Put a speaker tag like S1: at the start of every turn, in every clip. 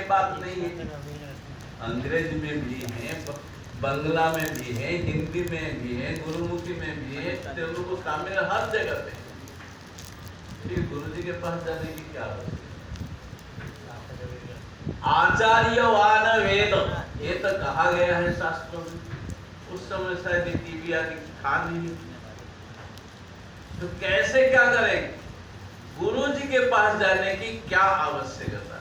S1: बात नहीं है। अंग्रेज में भी है, बंगला में भी है, हिंदी में भी है, गुरुमुखी में भी है, तेलुगु, तमिल, हर जगह पे। फिर गुरु जी के पास जाने की क्या आवश्यकता? आचार्यवान वेद, ये तो कहा गया है शास्त्रों में। उस समय शायद टीवी आदि था नहीं, तो कैसे क्या करें? गुरु जी के पास जाने की क्या आवश्यकता?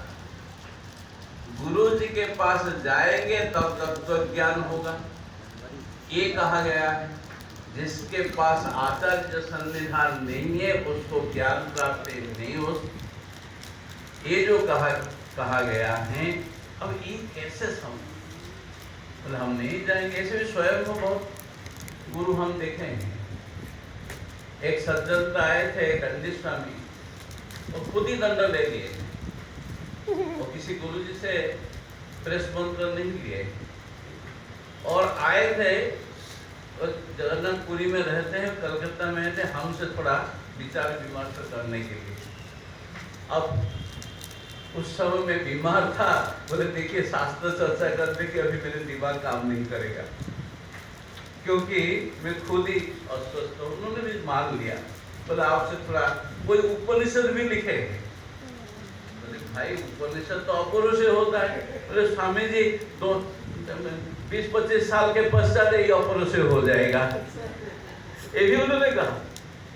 S1: गुरु जी के पास जाएंगे तब तत्व ज्ञान होगा। ये कहा गया है, जिसके पास आचार्य सन्निधान नहीं है उसको ज्ञान प्राप्ति नहीं हो। ये जो कहा गया है, अब ये कैसे समझ? मतलब हम नहीं जाएंगे, ऐसे भी स्वयं को बहुत गुरु हम देखेंगे। एक सज्जन आए थे दंडी स्वामी, वो खुद ही दंड ले लिए, वो किसी गुरु जी से प्रेस मंत्र नहीं लिए, और आए थे जगन्नाथपुरी में रहते हैं, कलकत्ता में थे, हमसे थोड़ा विचार विमर्श करने के लिए। अब उस समय में बीमार था, बोले देखिए शास्त्र चर्चा करने की अभी मेरे दिमाग काम नहीं करेगा, क्योंकि मैं खुद ही अस्वस्थ हूँ। उन्होंने भी मान लिया, बोले आपसे थोड़ा कोई उपनिषद भी लिखे। बोले भाई उपनिषद तो अपौरुष से होता है। बोले स्वामी जी 20-25 साल के पश्चात ये अपौरुष से हो जाएगा, ये भी उन्होंने कहा।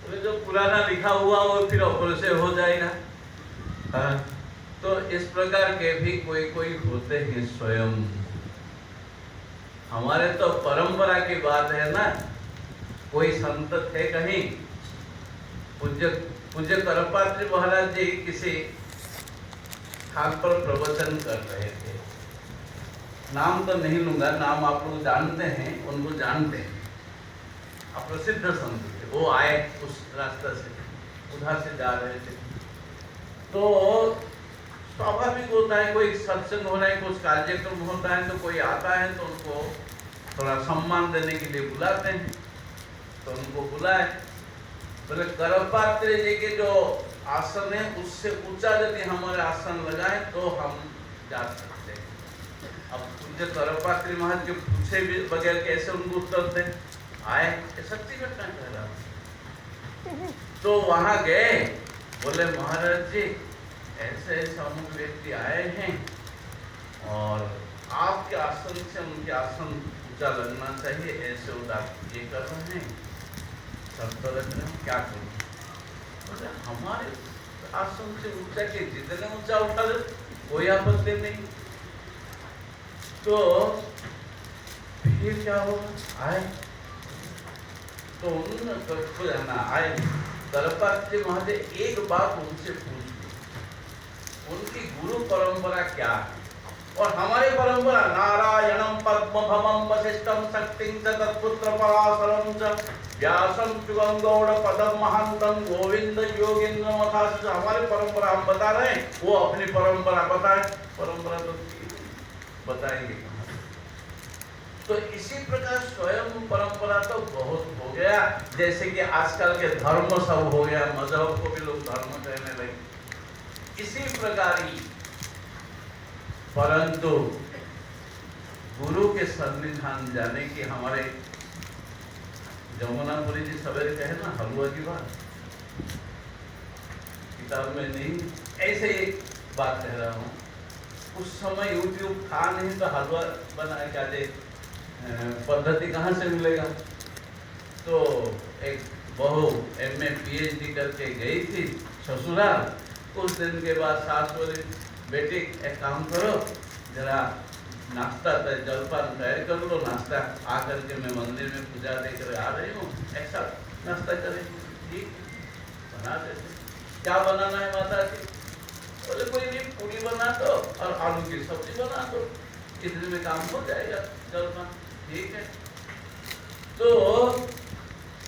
S1: बोले जो पुराना लिखा हुआ वो फिर अपौरुष से हो जाएगा। हाँ, तो इस प्रकार के भी कोई होते हैं स्वयं। हमारे तो परंपरा की बात है ना। कोई संत थे कहीं, पूज्य करपात्री महाराज जी किसी स्थान पर प्रवचन कर रहे थे। नाम तो नहीं लूंगा, नाम आप लोग जानते हैं, उनको जानते हैं, आप प्रसिद्ध संत थे। वो आए उस रास्ते से, उधर से जा रहे थे, तो स्वाभाविक होता है कोई सत्संग हो रहा है, कुछ कार्यक्रम होता है, तो कोई आता है तो उनको थोड़ा सम्मान देने के लिए बुलाते हैं। तो उनको बुलाए, बोले करपात्री जी के जो आसन है उससे ऊंचा यदि हमारे आसन लगाए तो हम जा सकते हैं। अब पूज्य करपात्री महाराज के पूछे भी बगैर कैसे उनको उत्तर दे? आए, सच्ची घटना कह रहा हूँ। तो वहां गए, बोले महाराज जी ऐसे अमुक व्यक्ति आए हैं और आपके आसन से उनके आसन ऊंचा लगना चाहिए, ऐसे उदार ये कर रहे हैं, सब तो लग रहे हैं, क्या करूं? बोले हमारे आसन से ऊंचा के जितने ऊंचा उठा दे कोई आपत्ति नहीं। तो फिर क्या होगा? आए तो उन्होंने आए करपात्री महादेव एक बात उनसे पूछ, उनकी गुरु परंपरा क्या है और हमारी परंपरा? नारायणम पद्मभवम वशिष्ठम शक्तिं च तत्पुत्र पराशरं च व्यासं चुगं गौड़ पदम महांतम गोविंद योगेंद्र मथास। हमारी परंपरा हम बता रहे हैं, वो अपनी परंपरा बताए। परंपरा तो बताएंगे कहाँ? तो इसी प्रकार स्वयं परंपरा तो बहुत हो गया, जैसे कि आजकल के धर्म सब हो गया, मजहब को भी लोग धर्म कहने लगे, इसी प्रकार ही। परंतु गुरु के सन्निधान जाने की हमारे जमुनापुरी जी सवेरे कहे ना हलवा की बात, किताब में नहीं, ऐसे एक बात कह रहा हूँ। उस समय यूट्यूब था नहीं तो हलवा बना के पद्धति कहाँ से मिलेगा? तो एक बहू MA PhD करके गई थी ससुराल। कुछ दिन के बाद सास बोली बेटी एक काम करो, जरा नाश्ता जलपान तैयार कर लो, नाश्ता आकर के मैं मंदिर में पूजा देकर आ रही हूँ, ऐसा नाश्ता करें। ठीक बना देते। क्या बनाना है माता जी? बोले कोई नहीं, पूरी बना दो और आलू की सब्जी बना दो, इतने में काम हो जाएगा जलपान। ठीक है। तो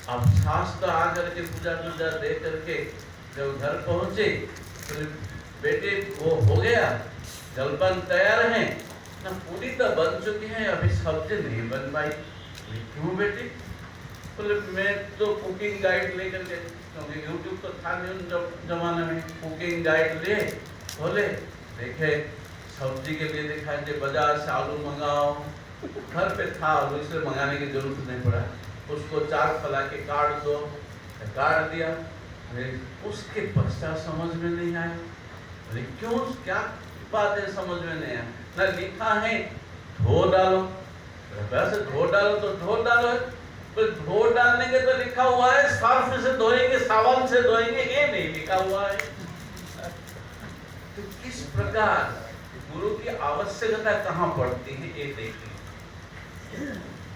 S1: अब सास तो आकर के पूजा दे करके जब घर पहुंचे तो बेटे वो हो गया, जलपान तैयार है ना, पूरी तो बन चुकी है, अभी सब्जी नहीं बन पाई। क्यों बेटी? बोले मैं तो कुकिंग गाइड लेकर के, क्योंकि यूट्यूब तो था नहीं उन जमाने में, कुकिंग गाइड ले, बोले देखे सब्जी के लिए दिखाया कि बाजार से आलू मंगाओ, घर पे था आलू इसलिए मंगाने की जरूरत नहीं पड़ा, उसको 4 फला के काट दो, काट दिया। अरे उसके पश्चात समझ में नहीं आया, अरे क्यों, क्या बात है समझ में नहीं आया। ना लिखा है धो डालो, वैसे धो डालो तो धो डालो, तो धो डालने के तो लिखा हुआ है सर्फ से धोएंगे, साबुन से धोएंगे, ये नहीं लिखा हुआ है। तो किस प्रकार गुरु की आवश्यकता कहाँ पड़ती है ये देखिए,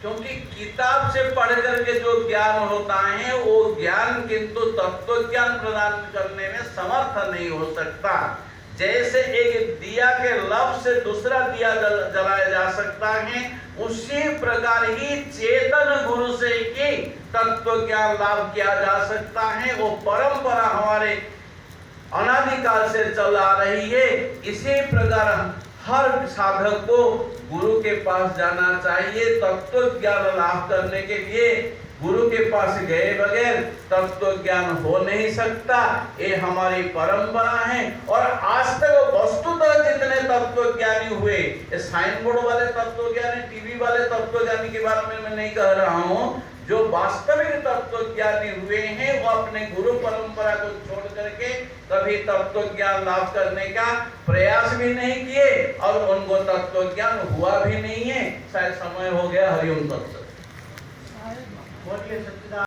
S1: क्योंकि किताब से पढ़ करके जो ज्ञान होता है वो ज्ञान किंतु तत्व ज्ञान प्रदान करने में समर्थ नहीं हो सकता। जैसे एक दिया के लव से दूसरा दिया जलाया जा सकता है, उसी प्रकार ही चेतन गुरु से ही तत्व ज्ञान लाभ किया जा सकता है। वो परंपरा हमारे अनादिकाल से चल आ रही है। इसी प्रकार हर साधक को गुरु के पास जाना चाहिए तत्व ज्ञान लाभ करने के लिए। गुरु के पास गए बगैर तत्व ज्ञान हो नहीं सकता, ये हमारी परंपरा है। और आज तक वस्तुतः जितने तत्व ज्ञानी हुए, ये साइन बोर्ड वाले तत्व ज्ञानी, टीवी वाले तत्व ज्ञानी के बारे में मैं नहीं कह रहा हूँ, जो वास्तविक तत्व ज्ञानी हुए हैं वो अपने गुरु परंपरा को छोड़ करके कभी तत्व ज्ञान लाभ करने का प्रयास भी नहीं किए और उनको तत्व ज्ञान हुआ भी नहीं है। शायद समय हो गया। हरिओम तत्सत।